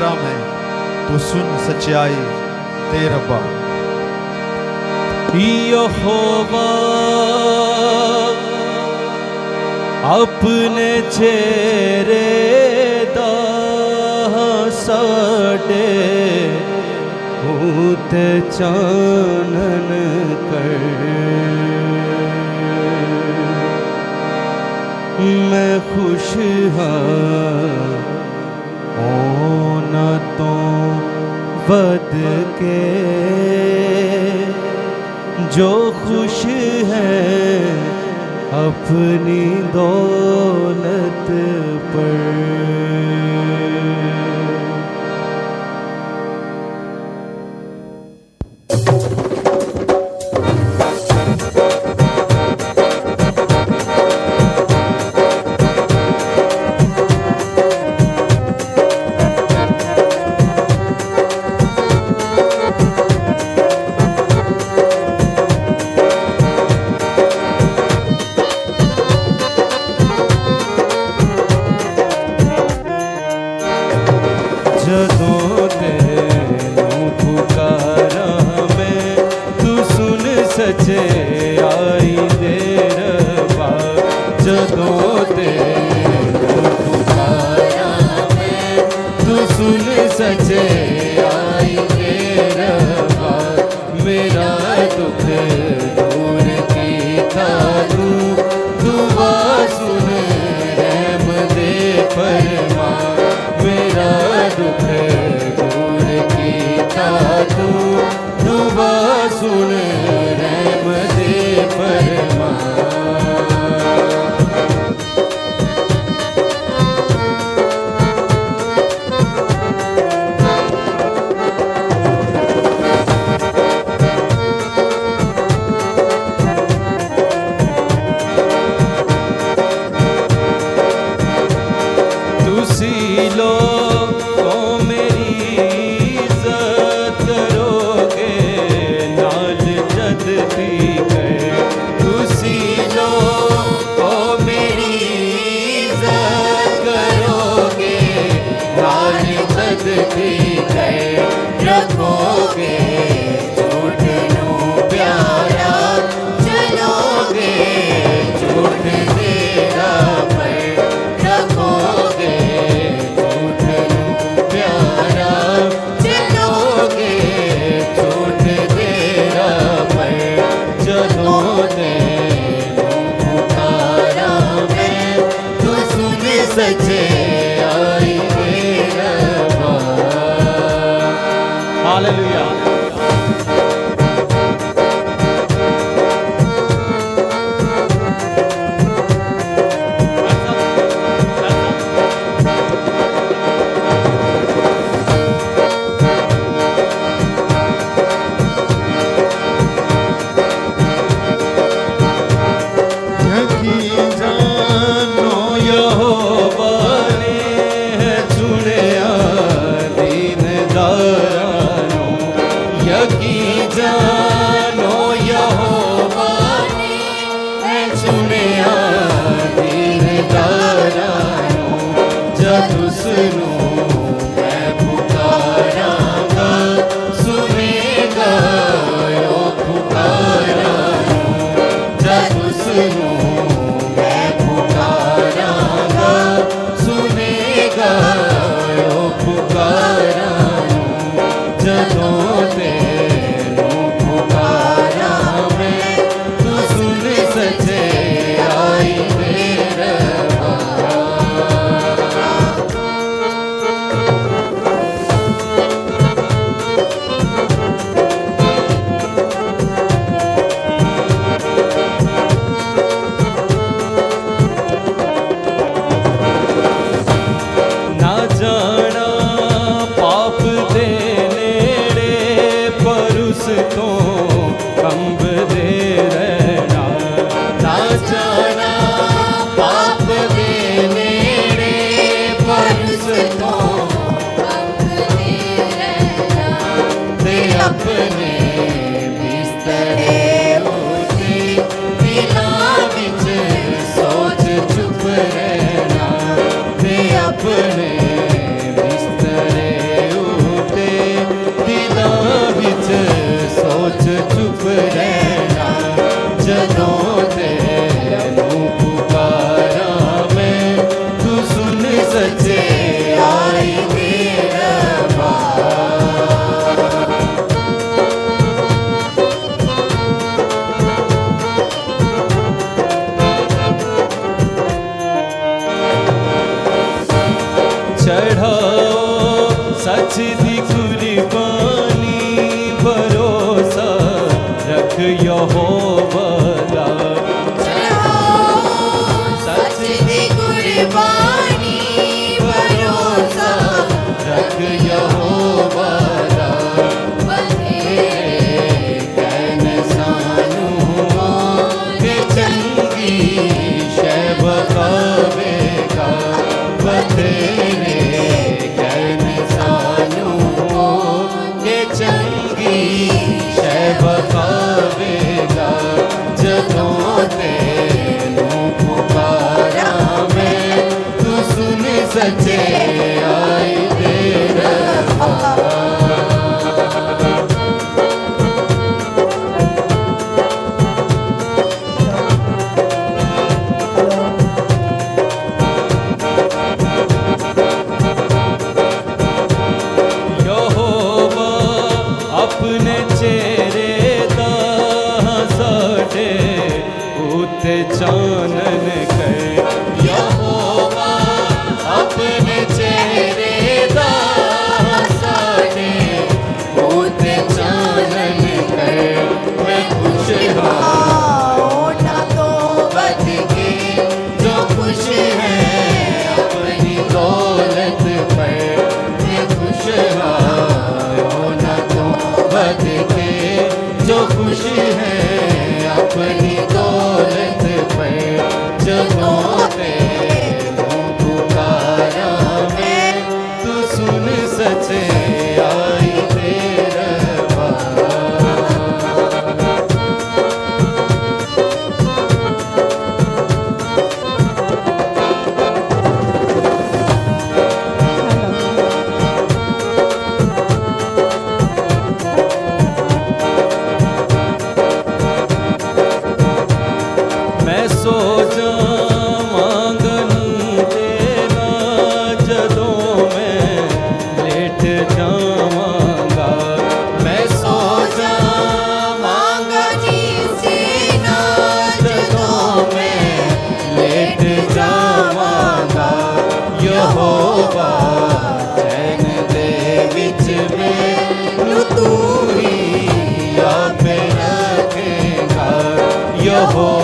पुकारा मैं, तू सुन सच्चाई ते रब्बा। यहोवा अपने चेहरे दा साडे ते चानन कर। मैं खुश हाँ ओना तो बद के जो खुश है अपनी दौलत पर। जदों तेनू पुकारा मैं, तू सुन सचे आई दे रब्बा। जदों तेनू पुकारा मैं, तू सुन सचे आई दे रब्बा। मेरा दुख दूर कीता तू, दुआ सुन रहम दे फरमा। मेरा दुख दूर कीता तू, दुआ सुन रहम दे फरमा। तुसी लोग तो मेरी इज्जत करोगे, नाल जदती गए। तुसी लोग तो मेरी इज्जत करोगे, नाल जदती गए। रखोगे झूठ नू प्यारा, चलोगे झूठ तेरा पर। रखोगे झूठ नू प्यारा, चलोगे झूठ तेरा पर। जदों तेनू पुकारा मैं, तू सुन सचे आई दे रब्बा। हालेलुया। यहोवा ने चुनिया दीनदारां नूं। यकीन जानो यहोवा ने चुनिया दीनदारां नूं। जद उसनू मैं पुकारांगा, सुनेगा ओ पुकारा नूं। जद उसनू पुकारा नूं। जदों तेनू पुकारा मैं, तू सुन सचे आई दे रब्बा। ना जाना पाप दे नेड़े, पर उस तो कंबदे रहना। ना जाना पाप दे नेड़े, पर उस तो कंबदे रहना। ते अपने बिस्तरे उते दिलां विच सोच चुप रहना। ते अपने बिस्तरे सच दी कुर्बानी भरोसा रख यहोवा दा सच दी कुर्बानी भरोसा रख यहोवा दा कहन सानू के चंगी शै बखावेगा बथेरे कहन सानू के चंगी शै बखावेगा जदों तेनू पुकारा मैं तू सुन सचे आई दे रहा यहोवा अपने चेहरे दा साडे उते चानन कर यहोवा अपने चेहरे दा साडे उते चानन कर मैं खुश हाँ ना तो बच के जो खुश है अपनी दौलत पर मैं खुश हाँ ना तो बद के जो खुश है अपनी दौलत पर जदों तेनू पुकारा मैं तू सुन सचे आई दे रहा मैं सो जावांगनी तेरा जदों मैं लेट जावांगा मैं सो जावांगनी सीना जदों मैं लेट जावांगा यहोवा चैन दे विच मैनू तू ही आपे रखेगा यहोवा